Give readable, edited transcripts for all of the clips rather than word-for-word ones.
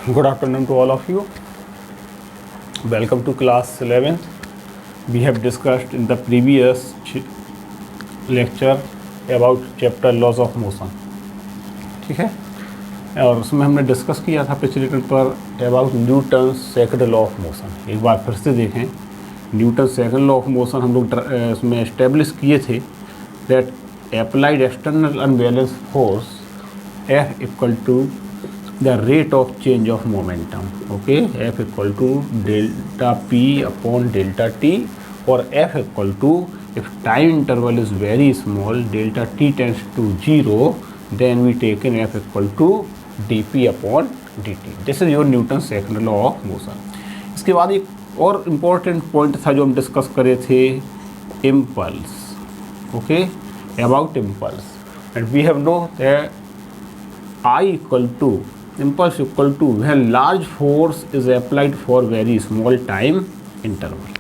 Good afternoon to all of you. Welcome to class 11th. We have discussed in the previous lecture about chapter laws of motion. ठीक है, और उसमें हमने discuss किया था पिछले टर्म पर about Newton second law of motion. एक बार फिर से देखें, Newton second law of motion हम लोग उसमें एस्टेब्लिश किए थे that applied external unbalance force F equal to the rate of change of momentum. Okay, F equal to delta P upon delta T, or F equal to, if time interval is very small, delta T tends to 0, then we take in F equal to dP upon dt. This is your Newton's second law of motion. इसके बाद एक और important point था जो हम discuss करे थे, impulse. Okay, about impulse, and we have know that I equal to impulse equal to when large force is applied for very small time interval,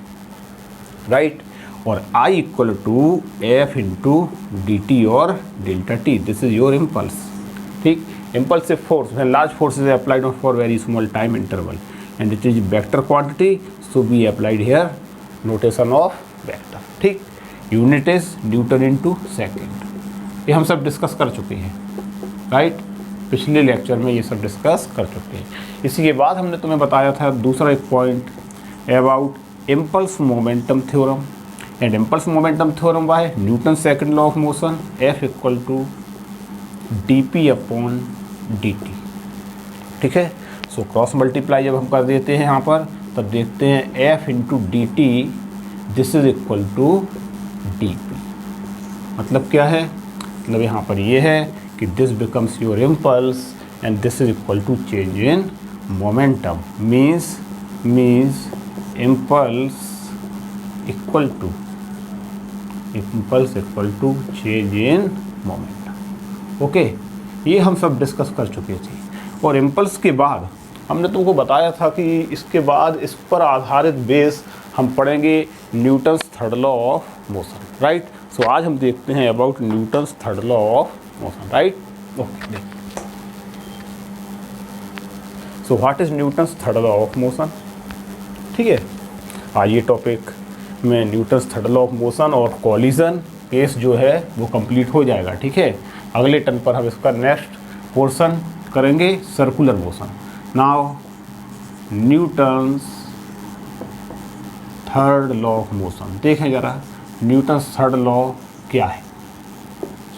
right? Or I equal to F into dt or delta t. This is your impulse. ठीक, impulsive force when large force is applied for very small time interval, and it is vector quantity, so be applied here notation of vector. ठीक, unit is Newton into second. ये हम सब discuss कर चुके हैं, right? पिछले lecture में ये सब डिस्कस कर चुके हैं. इसी के बाद हमने तुम्हें बताया था दूसरा एक point about impulse momentum theorem. And impulse momentum theorem via Newton second law of motion, F equal to dP upon dt. ठीक है, सो क्रॉस मल्टीप्लाई जब हम कर देते हैं यहाँ पर, तब देखते हैं F into dt, this is equal to dP. मतलब क्या है? मतलब यहाँ पर ये है कि this becomes your impulse and this is equal to change in momentum. means impulse equal to change in momentum. Okay, ये हम सब डिस्कस कर चुके थे. और इम्पल्स के बाद हमने तुमको बताया था कि इसके बाद इस पर आधारित बेस हम पढ़ेंगे Newton's third law of motion, right? So आज हम देखते हैं about Newton's third law of motion, right? Okay. So what is Newton's third law of motion? ठीक है, आज ये टॉपिक में Newton's third law of motion और कॉलिजन केस जो है वो कंप्लीट हो जाएगा. ठीक है, अगले टर्म पर हम इसका नेक्स्ट पोर्शन करेंगे circular motion. Now Newton's third law of motion देखें जरा. न्यूटन्स थर्ड लॉ क्या है?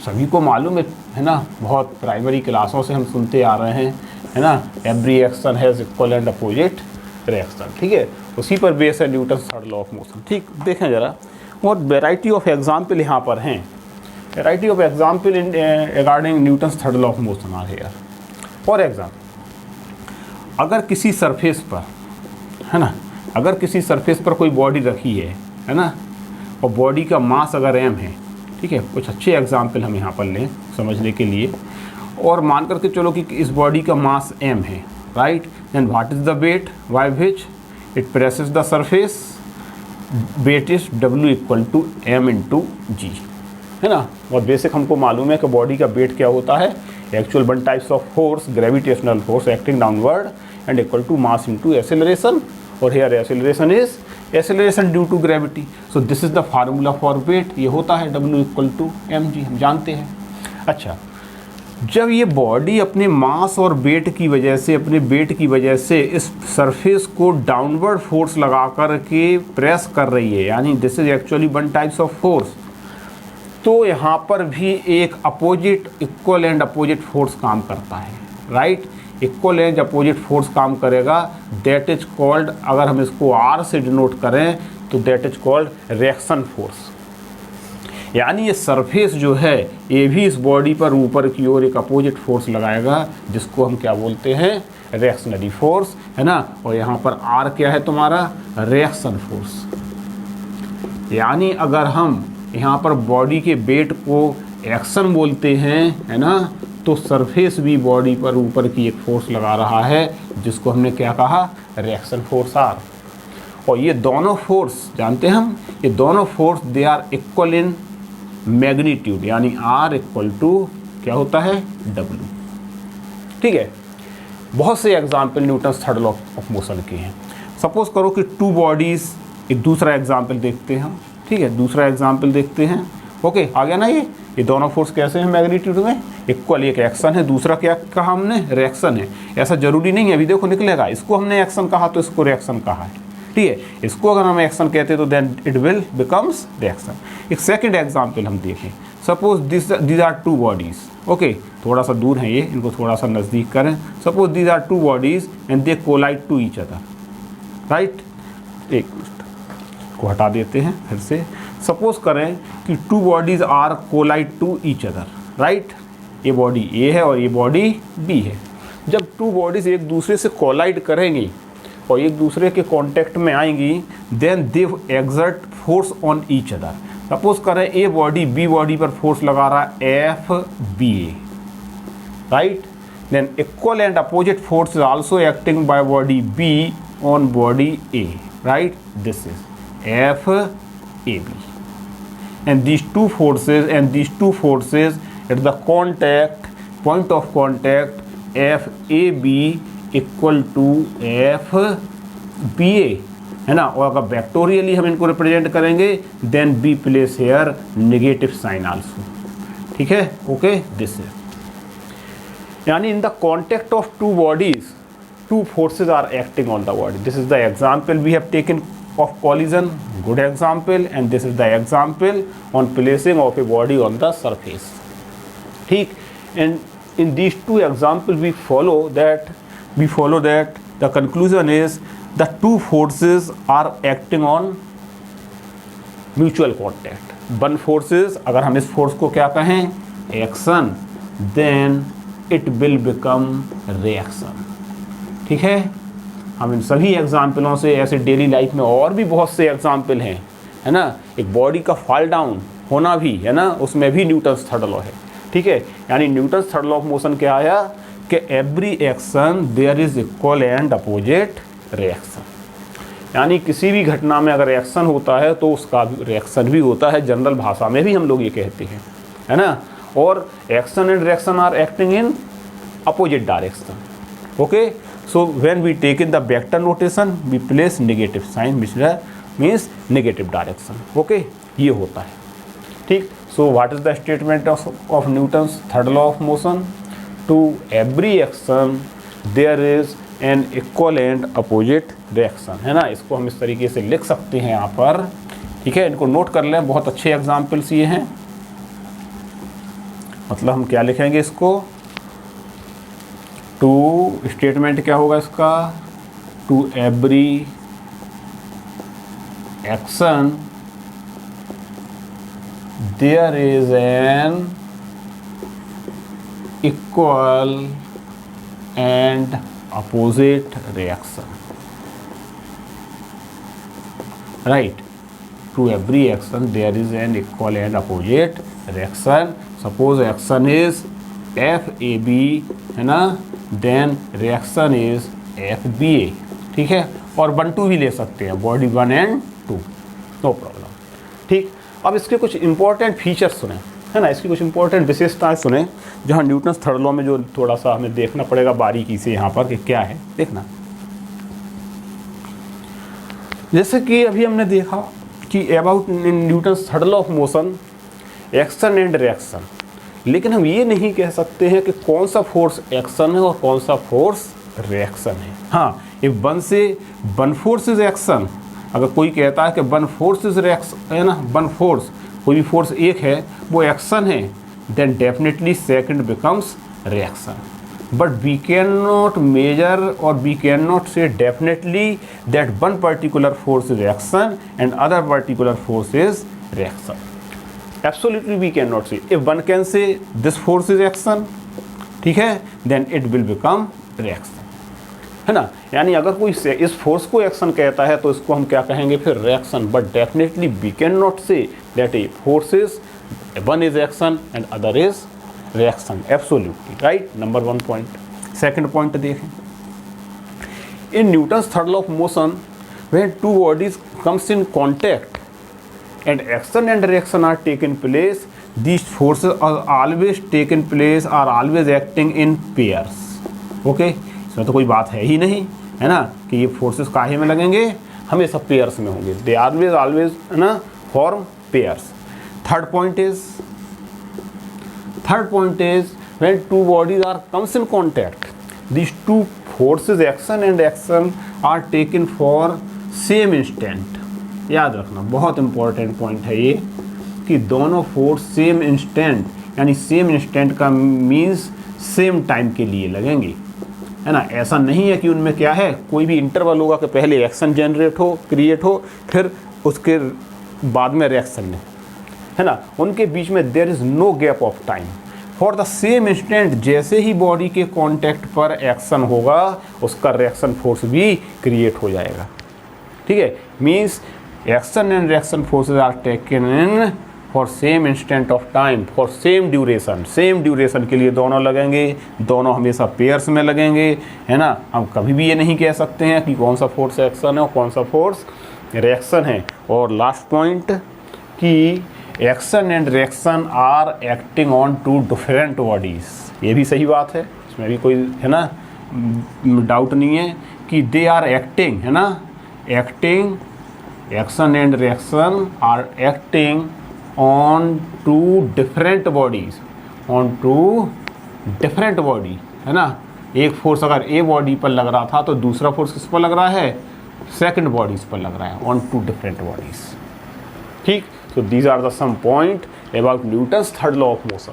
सभी को मालूम है ना, बहुत प्राइमरी क्लासों से हम सुनते आ रहे हैं, है ना, every action has equal and opposite reaction. ठीक है, उसी पर बेस है Newton's third law of motion. ठीक, देखें ज़रा, और वेराइटी ऑफ एग्जाम्पल यहाँ पर हैं. Variety of example in regarding Newton's third law of motion are here. For example, अगर किसी सरफेस पर, है ना, अगर किसी सरफेस पर कोई बॉडी रखी है ना, और बॉडी का मास अगर m है, ठीक है, कुछ अच्छे एग्जाम्पल हम यहाँ पर लें समझने के लिए, और मान करके चलो कि इस बॉडी का मास m है, right? Then what is the weight by which it presses the surface? Weight is W equal to m into G, है ना. और बेसिक हमको मालूम है कि बॉडी का वेट क्या होता है. Actual one types of force, gravitational force acting downward and equal to mass into acceleration, और here acceleration is acceleration due to gravity. So this is the formula for weight. ये होता है W equal to mg, हम जानते हैं. अच्छा, जब ये बॉडी अपने मास और वेट की वजह से, अपने वेट की वजह से इस सरफेस को डाउनवर्ड फोर्स लगा कर के प्रेस कर रही है, यानी this is actually one types of force, तो यहाँ पर भी एक opposite, equal and opposite force काम करता है, right? Equal and opposite force काम करेगा. दैट इज कॉल्ड, अगर हम इसको R से डिनोट करें तो that is called reaction force. यानी ये सरफेस जो है ये भी इस बॉडी पर ऊपर की ओर एक अपोजिट फोर्स लगाएगा, जिसको हम क्या बोलते हैं? रिएक्शनरी फोर्स, है ना. और यहाँ पर R क्या है तुम्हारा? Reaction force. यानी अगर हम यहाँ पर बॉडी के वेट को एक्शन बोलते हैं, है ना, तो सरफेस भी बॉडी पर ऊपर की एक फोर्स लगा रहा है, जिसको हमने क्या कहा? Reaction force R. और ये दोनों फोर्स जानते हैं हम, ये दोनों force they are equal in magnitude, यानी R इक्वल टू क्या होता है? W. ठीक है, बहुत से example Newton's third law of motion के हैं। सपोज करो कि टू बॉडीज़, एक दूसरा एग्जाम्पल देखते हैं हम, ठीक है, दूसरा एग्जाम्पल देखते हैं। ओके, आ गया ना ये दोनों फोर्स कैसे हैं मैग्नीट्यूड में इक्वल, एक एक्शन है, दूसरा क्या कहा हमने, रिएक्शन है। ऐसा जरूरी नहीं है, अभी देखो निकलेगा, इसको हमने एक्शन कहा तो इसको रिएक्शन कहा है, ठीक है, इसको अगर हम एक्शन कहते हैं तो then it will becomes reaction. एक सेकंड एग्जांपल हम देखें, suppose these are two bodies, okay, थोड़ा सा दूर है ये, इनको थोड़ा सा नज़दीक करें। Suppose these are two bodies and they collide to each other, right. एक मिनट को हटा देते हैं फिर से। सपोज करें कि two bodies are collide to each other, right. ये बॉडी ए है और ये बॉडी बी है। जब टू बॉडीज एक दूसरे से कोलाइड करेंगी और एक दूसरे के कांटेक्ट में आएंगी, then they exert force on each other. Suppose करें ए बॉडी बी बॉडी पर फोर्स लगा रहा है F B A, right. Then equal and opposite force is also acting by body B on body A, right. This is F A B and these two forces at the point of contact FAB equal to FBA, है ना। और अगर vectorially हम इनको represent करेंगे then be place here negative sign also, ठीक है, okay. This है यानी in the contact of two bodies two forces are acting on the body. This is the example we have taken of collision, good example, and this is the example on placing of a body on the surface, ठीक। and in these two examples we follow that the conclusion is the two forces are acting on mutual contact। one forces, अगर हम इस force को क्या कहें action, then it will become reaction, ठीक है। हम इन सभी एग्जाम्पलों से, ऐसे डेली लाइफ में और भी बहुत से एग्जाम्पल हैं, है ना। एक बॉडी का फॉल डाउन होना भी, है ना, उसमें भी न्यूटन्स थर्ड लॉ है, ठीक है। यानी Newton's third law of motion क्या आया कि every action there is equal and opposite reaction. यानी किसी भी घटना में अगर एक्शन होता है तो उसका रिएक्शन भी होता है, जनरल भाषा में भी हम लोग ये कहते हैं, है ना। और action and reaction are acting in opposite direction, okay. So when we take in the vector notation, we place negative sign, which means negative direction. Okay, ये होता है, ठीक। So what is the statement of Newton's third law of motion? To every action there is an equal and opposite reaction, है ना। इसको हम इस तरीके से लिख सकते हैं यहाँ पर, ठीक है। इनको नोट कर लें, बहुत अच्छे एग्जाम्पल्स ये हैं। मतलब हम क्या लिखेंगे इसको, टू स्टेटमेंट क्या होगा इसका, to every action there is an equal and opposite reaction, right. To every action there is an equal and opposite reaction. Suppose action is FAB, है ना, देन रिएक्शन इज FBA, ठीक है। और 1 2 भी ले सकते हैं, बॉडी 1 and 2, नो प्रॉब्लम, ठीक। अब इसके कुछ इंपॉर्टेंट फीचर्स सुने, है ना, इसकी कुछ इंपॉर्टेंट विशेषताएं सुने, जहाँ न्यूटन्स थर्ड लॉ में जो थोड़ा सा हमें देखना पड़ेगा बारीकी से यहाँ पर कि क्या है, देखना। जैसे कि अभी हमने देखा कि about Newton's third law of motion, action and reaction, लेकिन हम ये नहीं कह सकते हैं कि कौन सा फोर्स एक्शन है और कौन सा फोर्स रिएक्शन है। हाँ, if one force is action, अगर कोई कहता है कि वन फोर्स इज रिएक्शन, है ना, वन फोर्स, कोई भी फोर्स एक है वो एक्शन है, then definitely second becomes reaction. But we can not measure और we can not say definitely that one particular force is action and other particular force is reaction. Absolutely we cannot say. If one can say this force is action, ठीक है, then it will become reaction, है ना। यानी अगर कोई इस force को action कहता है तो इसको हम क्या कहेंगे फिर, reaction. But definitely we can not say that a force is one is action and other is reaction, absolutely, right. Number 1 point. Second point देखें, in Newton's third law of motion when two bodies comes in contact and action and reaction are taken place, these forces are always taken place, are always acting in pairs, okay। इसमें तो कोई बात है ही नहीं, है ना, कि ये फोर्सेस काहे में लगेंगे, हमेशा पेयर्स में होंगे। दे ऑलवेज है ना form pairs. Third point is when two bodies are comes in contact, these two forces action and action are taken for same instant। याद रखना, बहुत इंपॉर्टेंट पॉइंट है ये कि दोनों फोर्स सेम इंस्टेंट, यानी सेम इंस्टेंट का मीन्स सेम टाइम के लिए लगेंगे, है ना। ऐसा नहीं है कि उनमें क्या है, कोई भी इंटरवल होगा कि पहले एक्शन जनरेट हो, क्रिएट हो, फिर उसके बाद में रिएक्शन, है ना। उनके बीच में there is no gap of time for the same instant. जैसे ही बॉडी के कांटेक्ट पर एक्शन होगा उसका रिएक्शन फोर्स भी क्रिएट हो जाएगा, ठीक है। Means action and reaction forces are taken in for same instant of time for same duration. Same duration के लिए दोनों लगेंगे, दोनों हमेशा पेयर्स में लगेंगे, है ना। हम कभी भी ये नहीं कह सकते हैं कि कौन सा फोर्स एक्शन है और कौन सा फोर्स रिएक्शन है। और लास्ट पॉइंट कि action and reaction are acting on two different bodies, ये भी सही बात है, इसमें भी कोई है ना डाउट नहीं है कि दे आर एक्टिंग, है ना, acting, action and reaction are acting on two different bodies, on two different body, है ना। एक फोर्स अगर ए बॉडी पर लग रहा था तो दूसरा फोर्स किस पर लग रहा है, सेकंड बॉडीज पर लग रहा है, ऑन टू डिफरेंट बॉडीज, ठीक। तो these are the some point about Newton's third law of motion,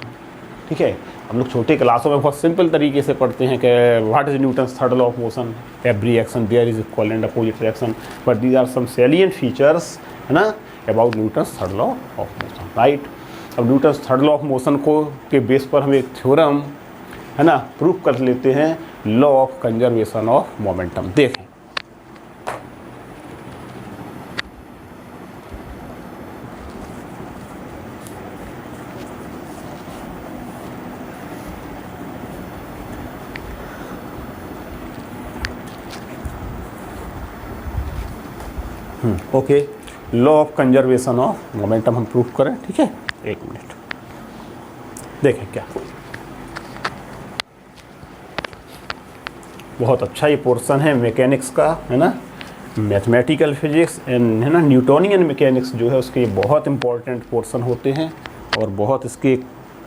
ठीक है। हम लोग छोटे क्लासों में बहुत सिंपल तरीके से पढ़ते हैं कि what is Newton's third law of motion, every action there is equal and opposite reaction, but these are some salient features, है ना, about Newton's third law of motion, right. अब Newton's third law of motion को के base पर हम एक theorem, है ना, प्रूव कर लेते हैं, law of conservation of momentum. देखें, okay, law of conservation of momentum हम प्रूफ करें, ठीक है। एक मिनट, देखें क्या बहुत अच्छा ये पोर्शन है मैकेनिक्स का, है ना, मैथमेटिकल फिजिक्स एंड, है ना, न्यूटोनियन मैकेनिक्स जो है उसके ये बहुत इंपॉर्टेंट पोर्शन होते हैं और बहुत इसके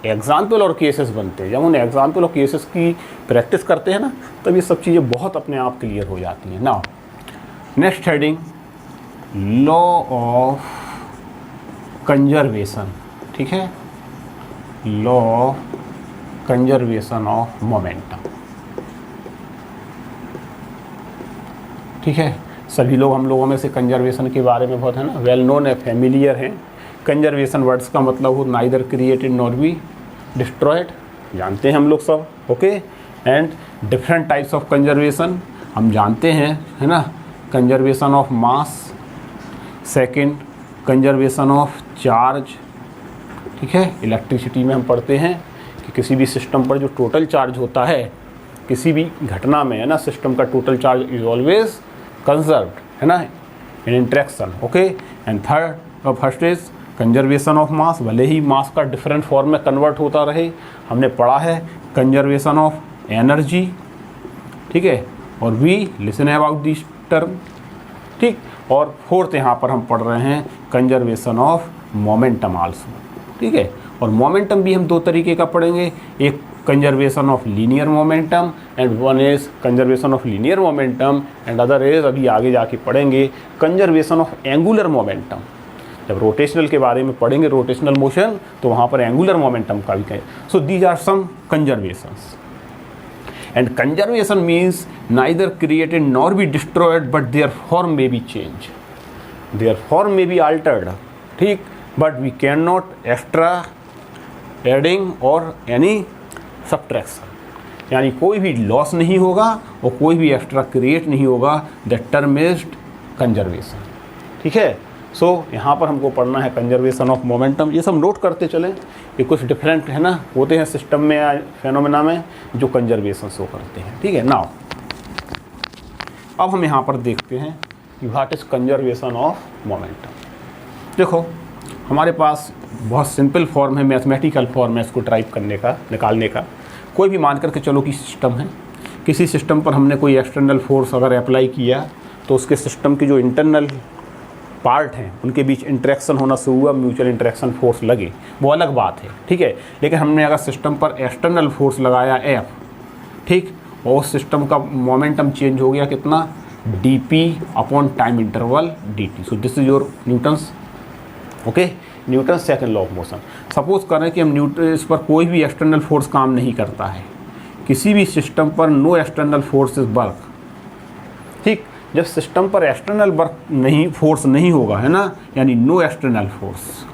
एग्जाम्पल और केसेस बनते हैं। जब उन एग्जाम्पल और केसेस की प्रैक्टिस करते हैं ना तब ये सब चीज़ें बहुत अपने आप क्लियर हो जाती हैं। Now next heading, law of conservation, ठीक है, law of conservation of momentum, ठीक है। सभी लोग, हम लोगों में से कंजर्वेशन के बारे में बहुत, है ना, वेल नोन है, फेमिलियर हैं। कंजर्वेशन वर्ड्स का मतलब हो neither created nor be destroyed, जानते हैं हम लोग सब, okay. And different types of conservation हम जानते हैं, है ना, conservation of mass, second conservation of charge, ठीक है। इलेक्ट्रिसिटी में हम पढ़ते हैं कि किसी भी सिस्टम पर जो टोटल चार्ज होता है, किसी भी घटना में, है ना, सिस्टम का total charge is always conserved, है ना, in interaction, okay. And third first is conservation of mass, भले ही मास का डिफरेंट फॉर्म में कन्वर्ट होता रहे, हमने पढ़ा है कंजर्वेशन ऑफ एनर्जी, ठीक है। और we listen about this term, ठीक। और फोर्थ यहाँ पर हम पढ़ रहे हैं कंजर्वेशन ऑफ मोमेंटम आल्सो, ठीक है। और मोमेंटम भी हम दो तरीके का पढ़ेंगे, एक conservation of linear momentum and one is conservation of linear momentum and other is, अभी आगे जाके पढ़ेंगे, कंजर्वेशन ऑफ एंगुलर मोमेंटम। जब रोटेशनल के बारे में पढ़ेंगे, रोटेशनल मोशन, तो वहाँ पर एंगुलर मोमेंटम का भी कहें। So these are some conservations and conservation means neither created nor be destroyed but their form may be changed, their form may be altered, ठीक, but we cannot extra adding or any subtraction, यानी कोई भी loss नहीं होगा और कोई भी extra create नहीं होगा, दैट टर्म इज कंजर्वेशन, ठीक है। सो यहाँ पर हमको पढ़ना है कंजर्वेशन ऑफ मोमेंटम। ये सब नोट करते चलें कि कुछ डिफरेंट, है ना, होते हैं सिस्टम में या फेनोमेना में जो कंजर्वेशन शो करते हैं, ठीक है। नाउ अब हम यहाँ पर देखते हैं कि what is conservation of momentum. देखो हमारे पास बहुत सिंपल फॉर्म है, मैथमेटिकल फॉर्म है इसको टाइप करने का, निकालने का। कोई भी मान करके चलो कि सिस्टम है, किसी सिस्टम पर हमने कोई एक्सटर्नल फोर्स अगर अप्लाई किया तो उसके सिस्टम की जो इंटरनल पार्ट हैं उनके बीच इंटरेक्शन होना शुरू हुआ, म्यूचुअल इंटरेक्शन फोर्स लगे, वो अलग बात है, ठीक है। लेकिन हमने अगर सिस्टम पर एक्सटर्नल फोर्स लगाया एफ, ठीक, और उस सिस्टम का मोमेंटम चेंज हो गया कितना, dp upon time interval dt। So this is your Newton's, okay, Newton second law of motion. Suppose करें कि हम न्यूटन इस पर कोई भी एक्सटर्नल फोर्स काम नहीं करता है, किसी भी सिस्टम पर no external force is work, ठीक। जब सिस्टम पर एक्सटर्नल वर्क नहीं, फोर्स नहीं होगा, है ना, यानी नो एक्सटर्नल फोर्स,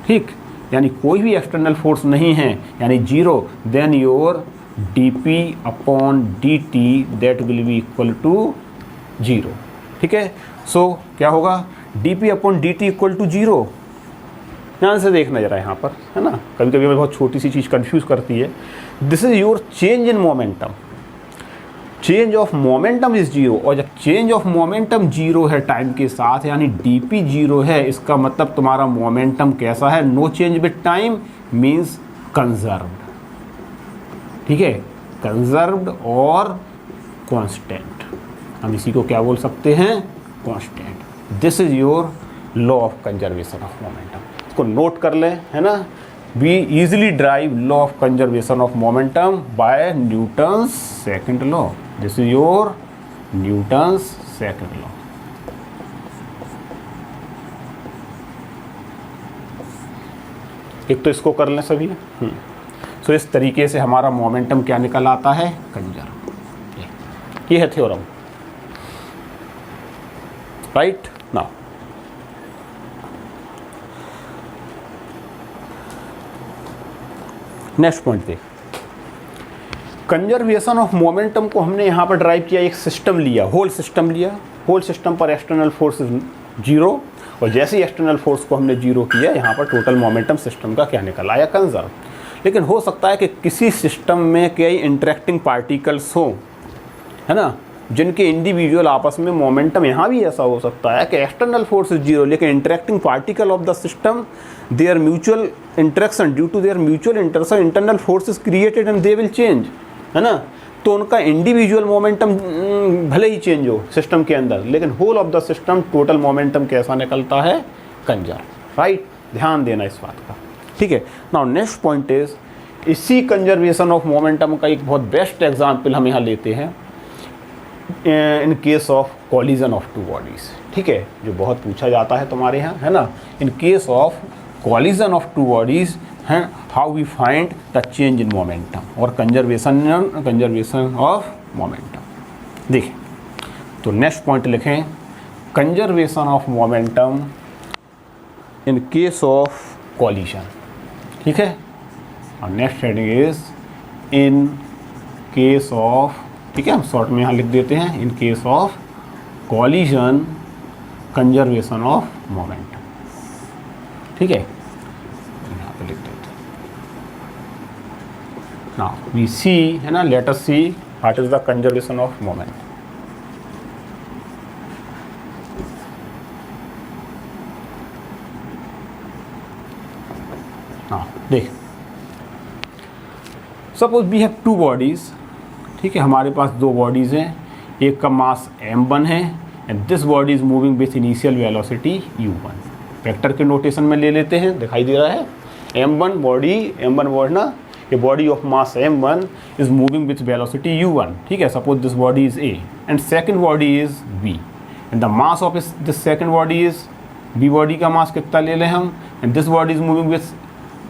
ठीक, यानी कोई भी एक्सटर्नल फोर्स नहीं है, यानी zero, then your dp upon dt that will be equal to zero, ठीक है। सो क्या होगा, dp upon dt equal to zero. ध्यान से देखना जरा यहाँ पर, है ना, कभी कभी हमें बहुत छोटी सी चीज़ कंफ्यूज करती है। This is your change in momentum, change of momentum is zero, और जब चेंज ऑफ मोमेंटम जीरो है टाइम के साथ, यानी dp जीरो है, इसका मतलब तुम्हारा मोमेंटम कैसा है, no change with time means conserved, ठीक है, कंजर्व्ड और कांस्टेंट। हम इसी को क्या बोल सकते हैं, constant. This is your law of conservation of momentum, इसको नोट कर लें, है ना। We easily drive law of conservation of momentum by Newton's second law. This is your Newton's second law. एक तो इसको कर लें सभी। सो इस तरीके से हमारा मोमेंटम क्या निकल आता है, कंजर्व। ये है theorem, right. Now next point देख, कंजर्वेशन ऑफ मोमेंटम को हमने यहाँ पर ड्राइव किया, एक सिस्टम लिया, होल सिस्टम लिया, होल सिस्टम पर एक्सटर्नल फोर्स जीरो, और जैसे ही एक्सटर्नल फोर्स को हमने जीरो किया, यहाँ पर टोटल मोमेंटम सिस्टम का क्या निकल आया, कंजर्व। लेकिन हो सकता है कि किसी सिस्टम में कई इंटरेक्टिंग पार्टिकल्स हो, है ना, जिनके इंडिविजुअल आपस में मोमेंटम, यहाँ भी ऐसा हो सकता है कि एक्सटर्नल फोर्स इज जीरो, लेकिन interacting particle of the system, their mutual interaction, due to their mutual interaction internal force is created and they will change, है ना। तो उनका इंडिविजुअल मोमेंटम भले ही चेंज हो सिस्टम के अंदर, लेकिन whole of the system total momentum कैसा निकलता है, कंजर्व, राइट। ध्यान देना इस बात का, ठीक है। नाउ नेक्स्ट पॉइंट इज, इसी कंजर्वेशन ऑफ मोमेंटम का एक बहुत बेस्ट एग्जांपल हम यहाँ लेते हैं in case of collision of two bodies, ठीक है, जो बहुत पूछा जाता है तुम्हारे यहाँ, है ना। In case of collision of two bodies हैं, how we find the change in momentum और कंजर्वेशन ऑफ मोमेंटम। देखिए, तो नेक्स्ट पॉइंट लिखें, conservation of momentum in case of collision, ठीक है। और next heading is in case of, ठीक है, हम शॉर्ट में यहाँ लिख देते हैं, in case of collision conservation of momentum, ठीक है, यहाँ पे लिख देते हैं। नाउ वी सी, है ना, let us see what is the conservation of moment. हाँ देख, suppose we have two bodies, ठीक है, हमारे पास दो बॉडीज़ हैं, एक का मास m1 है and this body is moving with initial velocity u1। Vector के नोटेशन में ले लेते हैं, दिखाई दे रहा है, m1 बॉडी ना, ये body of mass m1 is moving with velocity u1, ठीक है। Suppose this body is a and second body is b and the mass of this second body is b। Body का मास कितना ले लें हम, and this body is moving with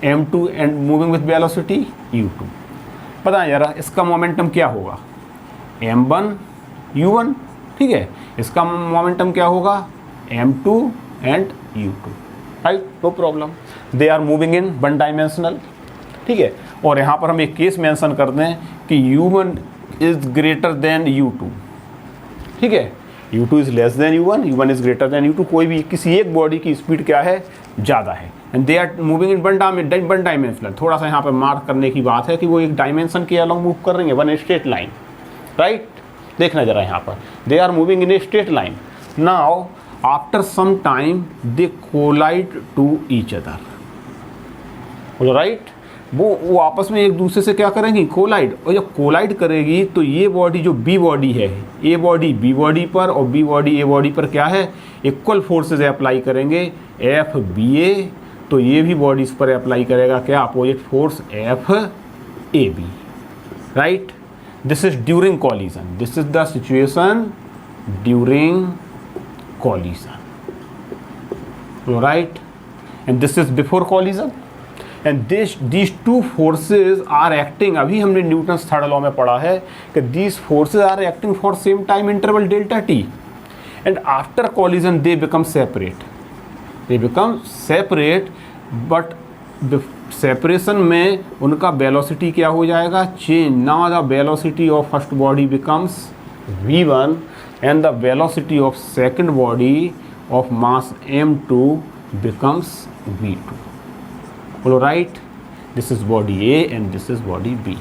m2 and moving with velocity u2। बताएं जरा, इसका momentum क्या होगा, m1 u1, ठीक है, इसका मोमेंटम क्या होगा, m2 and u2, right, no problem, they are moving in one dimensional, ठीक है। और यहाँ पर हम एक केस मेंशन कर दें कि u1 is greater than u2, ठीक है, u2 is less than u1, u1 is greater than u2। कोई भी किसी एक बॉडी की स्पीड क्या है, ज़्यादा है, and they are moving in one dimensional. थोड़ा सा यहाँ पर मार्क करने की बात है कि वो एक डायमेंशन के अलॉन्ग मूव कर रही है, वन स्ट्रेट लाइन, राइट। देखना जरा यहाँ पर, they are moving in a straight line. Now after some time they collide to each other, right. वो आपस में एक दूसरे से क्या करेंगी, कोलाइड, और जब कोलाइड करेगी तो ये बॉडी जो बी बॉडी है, ए बॉडी बी बॉडी पर और बी बॉडी ए बॉडी पर क्या है, इक्वल फोर्सेज अप्लाई करेंगे, एफ बी ए, तो ये भी बॉडी इस पर अप्लाई करेगा क्या, opposite force F A B, right. This is during collision, this is the situation during collision, right, and this is before collision, and these two forces are acting, अभी हमने Newton's third law में पढ़ा है कि these forces are acting for same time interval delta t, and after collision they become separate, but separation में उनका velocity क्या हो जाएगा, change. Now the velocity of first body becomes v1 and the velocity of second body of mass m2 becomes v2. All right, this is body A and this is body B,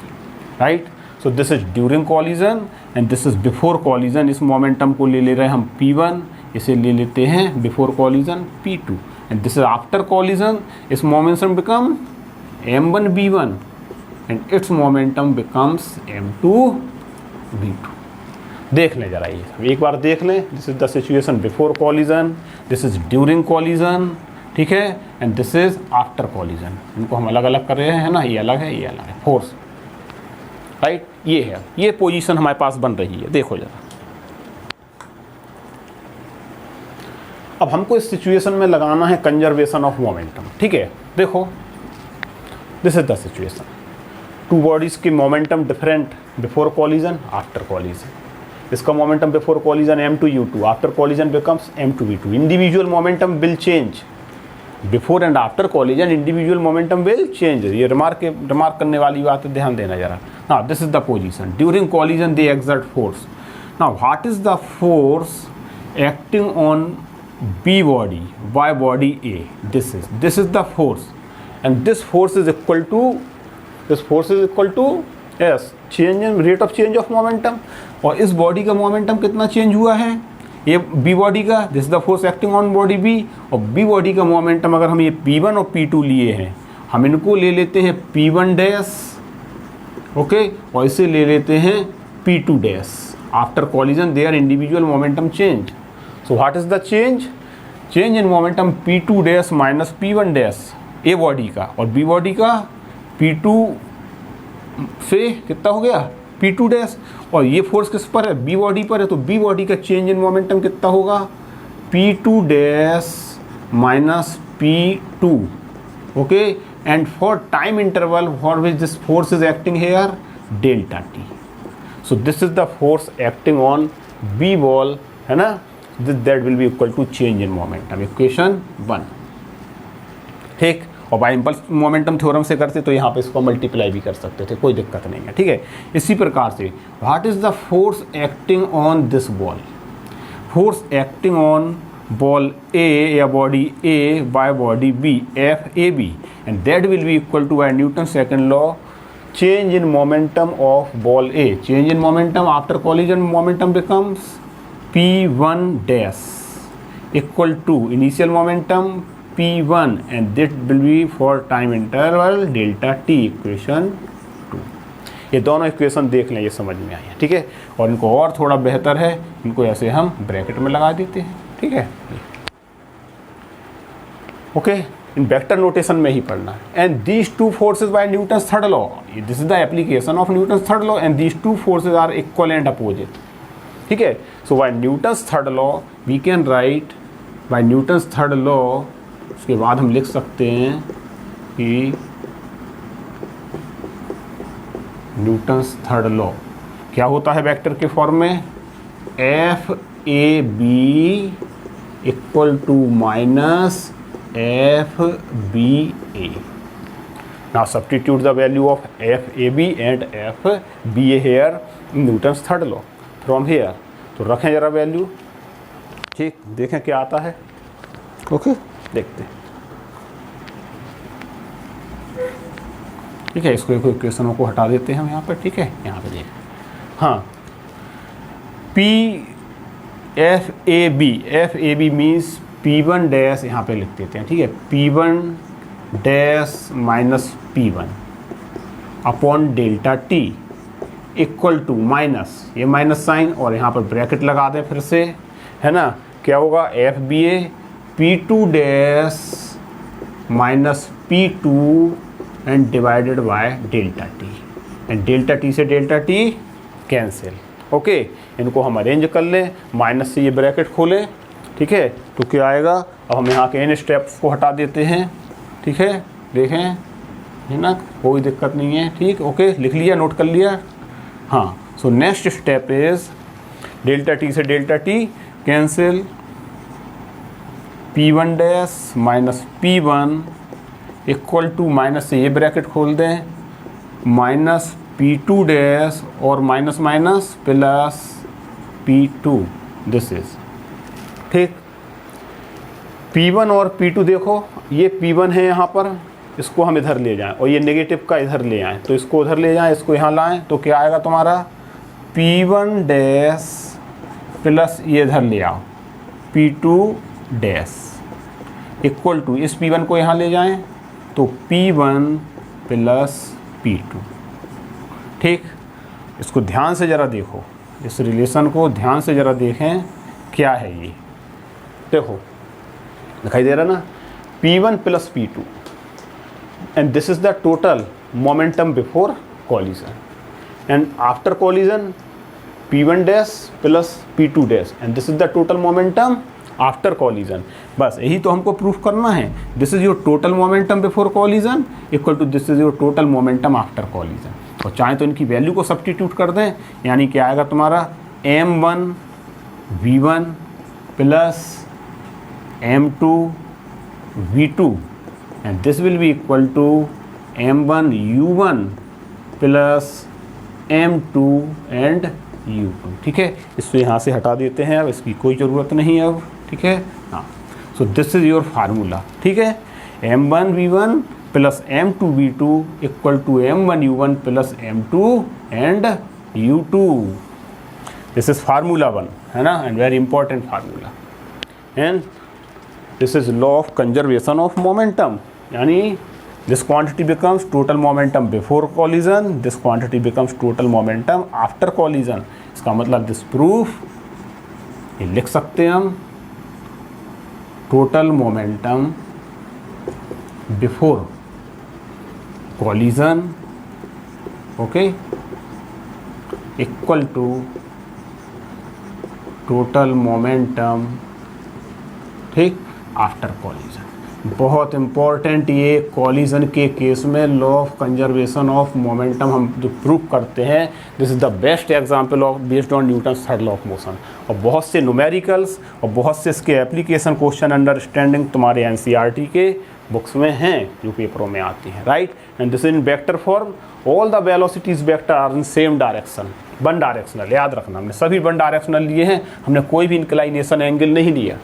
right? So this is during collision and this is before collision. इस momentum को ले ले रहे हैं हम P1, इसे ले लेते हैं before collision P2, and this is after collision. इस momentum become M1 B1 and its momentum becomes M2 B2. देख लें जरा, ये एक बार देख लें। This is the situation before collision, this is during collision, ठीक है, and this is after collision. इनको हम अलग अलग कर रहे हैं ना, ये अलग है ये अलग है, फोर्स, राइट, ये है, ये पोजीशन हमारे पास बन रही है। देखो जरा, अब हमको इस सिचुएशन में लगाना है कंजर्वेशन ऑफ मोमेंटम, ठीक है। देखो, this is the situation, two bodies के momentum different before collision, after collision. इसका momentum before collision m2 u2, after collision becomes m2 v2। Individual momentum will change, before and after collision individual momentum will change. ये remark करने वाली बात है, ध्यान देना जरा। Now this is the position during collision they exert force. Now what is the force acting on B body by body A, this is the force, and this force is equal to yes change in rate of change of momentum. और इस body का momentum कितना change हुआ है, ये B body का, this is the force acting on body B, और B body का मोमेंटम अगर हम ये P1 और P2 लिए हैं, हम इनको ले लेते हैं P1 डैश, ओके, और इसे ले लेते हैं P2 dash. After collision their individual momentum change. So what is the change in momentum P2 dash minus P1 dash a body का, और बी बॉडी का P2 से कितना हो गया P2 डैश, और ये फोर्स किस पर है, बी बॉडी पर है, तो बी बॉडी का चेंज इन मोमेंटम कितना होगा, P2 dash minus P2, okay, and for time interval for which this force is acting here delta T. So this is the force acting on B ball, है ना, that will be equal to change in momentum, equation 1, ठीक। और bye impulse momentum theorem से करते तो यहाँ पे इसको मल्टीप्लाई भी कर सकते थे, कोई दिक्कत नहीं है, ठीक है। इसी प्रकार से what is the force acting on this ball, force acting on ball A या body A by body B F A B, and that will be equal to by Newton second law change in momentum of ball A. Change in momentum after collision momentum becomes P1 dash equal to initial momentum P1 and that will be for time interval delta t, equation 2। ये दोनों equation देख लें, ये समझ में आई है, ठीक है। और इनको और थोड़ा बेहतर है, इनको ऐसे हम ब्रैकेट में लगा देते हैं, ठीक है, ओके। इन वेक्टर नोटेशन में ही पढ़ना है। And these two forces by Newton's third law, this is the application of Newton's third law, and these two forces are equal and opposite, ठीक है। So by Newton's third law we can write, by Newton's third law, उसके बाद हम लिख सकते हैं कि Newton's third law क्या होता है वेक्टर के फॉर्म में, F A B equal to minus F B A. Now substitute the value of F A B and F B A here in Newton's third law from here. तो रखें जरा value, ठीक, देखें क्या आता है, ओके, देखते हैं, ठीक है। इसको एक इक्वेशनों को हटा देते हैं हम यहाँ पर, ठीक है। यहाँ पे देख, हाँ, P F A B means P1 dash यहाँ पे लिख देते हैं, ठीक है, P1 dash minus P1, upon delta T equal to minus, ये माइनस साइन और यहाँ पर ब्रैकेट लगा दें फिर से, है ना, क्या होगा F B A P two dash minus P two and divided by delta T, and delta T से डेल्टा टी कैंसिल। ओके, इनको हम अरेंज कर लें, माइनस से ये ब्रैकेट खोलें, ठीक है, तो क्या आएगा, अब हम यहाँ के इन स्टेप्स को हटा देते हैं, ठीक है, देखें, है ना, कोई दिक्कत नहीं है, ठीक, ओके, लिख लिया, नोट कर लिया, हाँ। So next step is delta T से delta T cancel, P1 dash minus P1 equal to, minus से ये ब्रैकेट खोल दें, माइनस P2 डैश और minus minus plus P2, this is, ठीक। P1 और P2 देखो, ये P1 है यहाँ पर, इसको हम इधर ले जाएं और ये नेगेटिव का इधर ले आएँ, तो इसको उधर ले जाएं, इसको यहाँ लाएं, तो क्या आएगा तुम्हारा P1 डैश प्लस ये इधर ले आओ P2 डैश इक्वल टू, इस P1 को यहाँ ले जाएं तो P1 प्लस P2, ठीक। इसको ध्यान से ज़रा देखो, इस रिलेशन को ध्यान से ज़रा देखें, क्या है ये, देखो दिखाई दे रहा ना, P1 plus P2 and this is the total momentum before collision, and after collision P1 dash plus P2 dash and this is the total momentum after collision. बस यही तो हमको प्रूफ करना है, this is your total momentum before collision equal to this is your total momentum after collision. और चाहे तो इनकी वैल्यू को सब्स्टिट्यूट कर दें, यानी क्या आएगा तुम्हारा m1 v1 plus m2 v2 and this will be equal to m1 u1 plus m2 and u2, ठीक है। इसको यहाँ से हटा देते हैं, अब इसकी कोई ज़रूरत नहीं है अब, ठीक है, हाँ। So this is your formula, ठीक है, m1 v1 plus m2 v2 equal to m1 u1 plus m2 and u2, this is formula 1, है ना, and very important formula. And this is law of conservation of momentum, यानी this quantity becomes total momentum before collision, this quantity becomes total momentum after collision। इसका मतलब this proof, ये लिख सकते हैं हम, total momentum before collision, okay, equal to total momentum, ठीक, after collision. बहुत इम्पॉर्टेंट, ये कॉलिजन के केस में law of conservation of momentum हम जो प्रूव करते हैं, this is the best example of based on Newton's third law of motion. और बहुत से न्यूमेरिकल्स और बहुत से इसके एप्लीकेशन क्वेश्चन अंडरस्टैंडिंग तुम्हारे एनसीईआरटी के बुक्स में हैं, जो पेपरों में आती हैं, right. And this in vector form, all the velocities vector are in same direction, one directional, याद रखना, हमने सभी वन डायरेक्शनल लिए हैं, हमने कोई भी इंक्लाइनेशन एंगल नहीं लिया।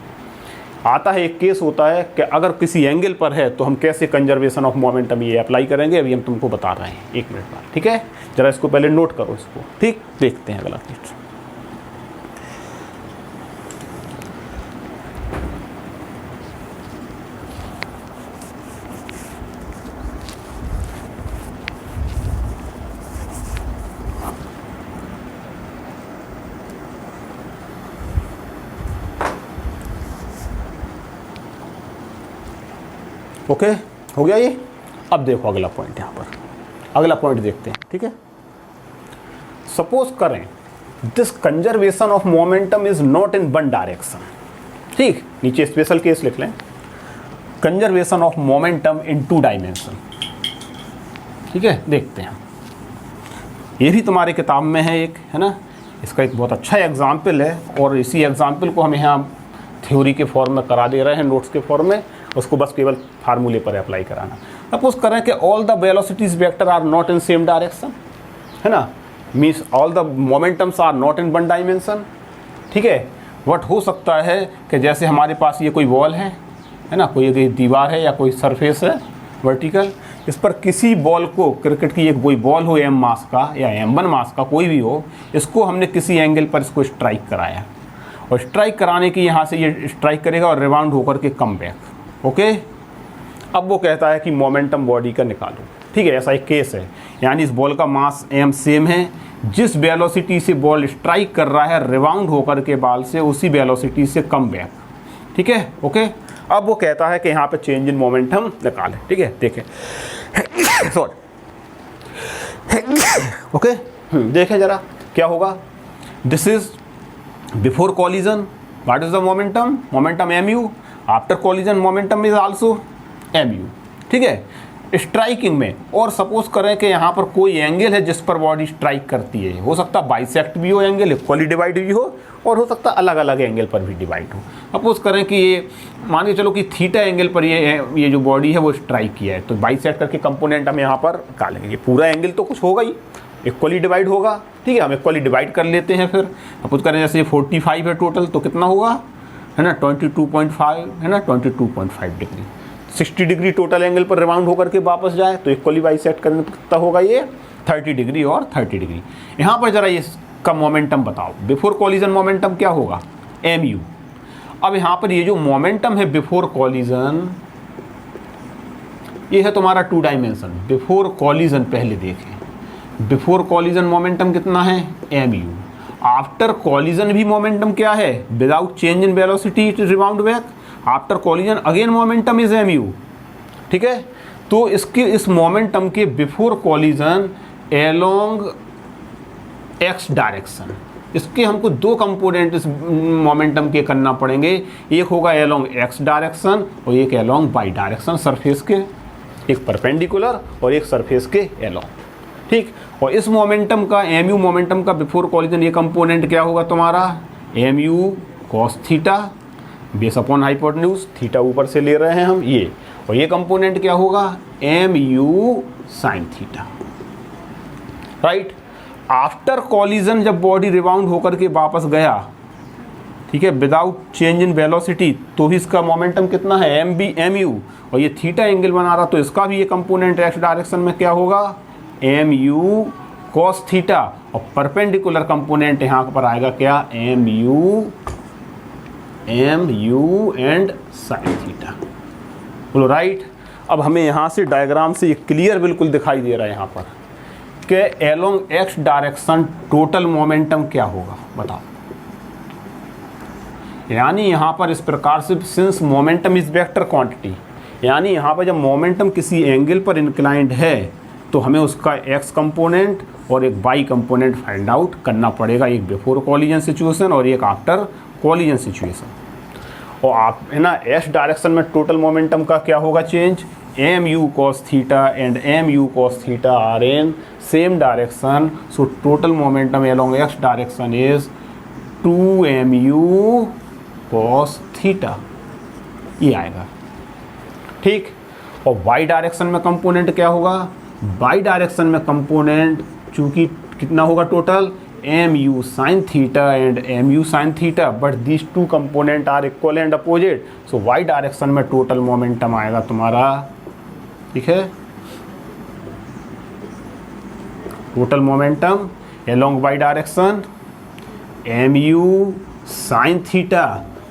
आता है एक केस होता है कि अगर किसी एंगल पर है तो हम कैसे कंजर्वेशन ऑफ मोमेंटम ये अप्लाई करेंगे, अभी हम तुमको बता रहे हैं, एक मिनट बाद, ठीक है। जरा इसको पहले नोट करो इसको, ठीक, देखते हैं अगला चीज। ओके, हो गया ये। अब देखो अगला पॉइंट, यहाँ पर अगला पॉइंट देखते हैं, ठीक है। सपोज करें this conservation of momentum is not in one direction, ठीक, नीचे स्पेशल केस लिख लें, conservation of momentum in two dimension, ठीक है। देखते हैं, ये भी तुम्हारी किताब में है एक, है ना, इसका एक बहुत अच्छा एग्जाम्पल है, और इसी एग्जाम्पल को हम यहाँ थ्योरी के फॉर्म में करा दे रहे हैं, नोट्स के फॉर्म में, उसको बस केवल फार्मूले पर अप्लाई कराना। सपोज करें कि all the velocities vector are not in same direction, है ना, means all the momentums are not in one dimension, ठीक है। व्हाट हो सकता है कि जैसे हमारे पास ये कोई वॉल है ना, कोई दीवार है या कोई सरफेस है वर्टिकल, इस पर किसी बॉल को, क्रिकेट की एक कोई बॉल हो m मास का या m1 मास का, कोई भी हो, इसको हमने किसी एंगल पर इसको स्ट्राइक कराया, और स्ट्राइक कराने की यहाँ से ये स्ट्राइक करेगा और रिबाउंड होकर के कम बैक, ओके। अब वो कहता है कि मोमेंटम बॉडी का निकालो, ठीक है, ऐसा एक केस है। यानी इस बॉल का मास m सेम है, जिस वेलोसिटी से बॉल स्ट्राइक कर रहा है रिबाउंड होकर के बॉल से उसी वेलोसिटी से कम बैक, ठीक है, ओके। अब वो कहता है कि यहाँ पे चेंज इन मोमेंटम निकालें, ठीक है, देखें सॉरी ओके, देखें जरा क्या होगा। This is before collision, what is the momentum, momentum mu, after collision momentum is also mu, ठीक है, स्ट्राइकिंग में। और सपोज करें कि यहाँ पर कोई एंगल है जिस पर बॉडी स्ट्राइक करती है, हो सकता है बाइसेक्ट भी हो एंगल, इक्वली डिवाइड भी हो, और हो सकता है अलग अलग एंगल पर भी डिवाइड हो। सपोज करें कि ये मान के चलो कि थीटा एंगल पर ये जो बॉडी है वो स्ट्राइक किया है, तो बाइसेक्ट करके कंपोनेंट हम यहाँ पर निकालेंगे। ये पूरा एंगल तो कुछ होगा ही, इक्वली डिवाइड होगा, ठीक है, हम इक्वली डिवाइड कर लेते हैं। फिर सपोज करें जैसे 45 है टोटल, तो कितना होगा, है ना 22.5, है ना 22.5 डिग्री, 60 डिग्री टोटल एंगल पर रिबाउंड होकर के वापस जाए, तो इक्वली बाइसेक्ट करने पर कितना होगा, ये 30 डिग्री और 30 डिग्री। यहाँ पर जरा ये का मोमेंटम बताओ, बिफोर कॉलिजन मोमेंटम क्या होगा, mu। अब यहाँ पर ये जो मोमेंटम है बिफोर कॉलिजन, ये है तुम्हारा 2 डायमेंशन। बिफोर कॉलिजन पहले देखें, बिफोर कॉलिजन मोमेंटम कितना है, mu। आफ्टर कॉलिजन भी मोमेंटम क्या है, without change in velocity it rebound back, after collision again momentum is mu, ठीक है। तो इसके इस मोमेंटम के before collision along x direction, इसके हमको 2 कंपोनेंट इस मोमेंटम के करना पड़ेंगे, एक होगा एलोंग x डायरेक्शन और एक एलोंग y डायरेक्शन, सरफेस के एक परपेंडिकुलर और एक सरफेस के एलोंग, ठीक। और इस मोमेंटम का mu मोमेंटम का बिफोर कॉलिजन ये कंपोनेंट क्या होगा तुम्हारा, mu cos theta base upon hypotenuse, theta ऊपर से ले रहे हैं हम ये, और ये कंपोनेंट क्या होगा, mu sin theta, right. After collision जब बॉडी रिबाउंड होकर के वापस गया, ठीक है, विदाउट चेंज इन वेलोसिटी, तो भी इसका मोमेंटम कितना है, mu, और ये थीटा एंगल बना रहा, तो इसका भी ये कंपोनेंट x डायरेक्शन में क्या होगा, mu cos थीटा, और परपेंडिकुलर कंपोनेंट यहाँ पर आएगा क्या, mu एंड sin थीटा, बोलो राइट। अब हमें यहाँ से डायग्राम से ये क्लियर बिल्कुल दिखाई दे रहा है यहाँ पर कि along x direction total momentum क्या होगा, बताओ। यानी यहाँ पर इस प्रकार से, since momentum is vector quantity, यानी यहाँ पर जब मोमेंटम किसी एंगल पर इंक्लाइंड है तो हमें उसका x कंपोनेंट और एक y कंपोनेंट फाइंड आउट करना पड़ेगा, एक बिफोर कॉलिजन सिचुएशन और एक आफ्टर कॉलिजन सिचुएशन। और आप है ना s डायरेक्शन में टोटल मोमेंटम का क्या होगा change, mu cos theta and mu cos theta are in same direction, so total momentum along x direction is 2mu cos theta, ये आएगा, ठीक। और y डायरेक्शन में कंपोनेंट क्या होगा, y डायरेक्शन में कंपोनेंट चूंकि कितना होगा total, mu sin theta and mu sin theta, but this 2 component are equal and opposite, so y direction में टोटल मोमेंटम आएगा तुम्हारा, ठीक है, total momentum along y direction mu sin theta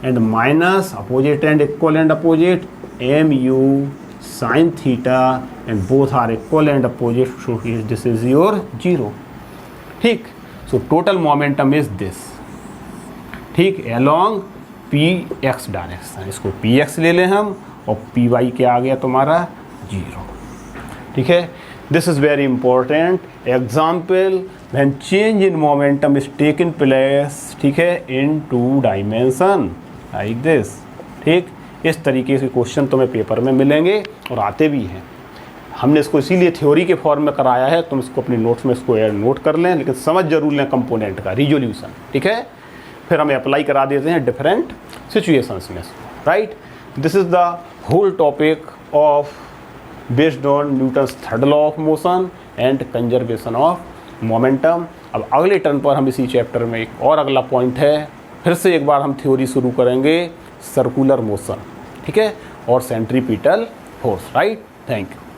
and minus opposite and equal and opposite mu sin theta and both are equal and opposite, so this is your 0, ठीक। So total momentum is this, ठीक, along px direction, इसको px ले लें हम, और py क्या आ गया तुम्हारा 0, ठीक है। This is very important example when change in momentum is taken place, ठीक है, इन 2 डायमेंशन लाइक दिस, ठीक। इस तरीके से क्वेश्चन तुम्हें पेपर में मिलेंगे और आते भी हैं। हमने इसको इसीलिए थ्योरी के फॉर्म में कराया है, तुम इसको अपनी नोट्स में इसको नोट कर लें, लेकिन समझ जरूर लें कंपोनेंट का रिजोल्यूशन, ठीक है। फिर हमें अप्लाई करा देते हैं डिफरेंट सिचुएशंस में, right. This is the whole topic of based on Newton's third law of motion and conservation of momentum. अब अगले टर्न पर हम इसी चैप्टर में एक और अगला पॉइंट है, फिर से एक बार हम थ्योरी शुरू करेंगे सर्कुलर मोशन, ठीक है, और centripetal force, right. Thank you.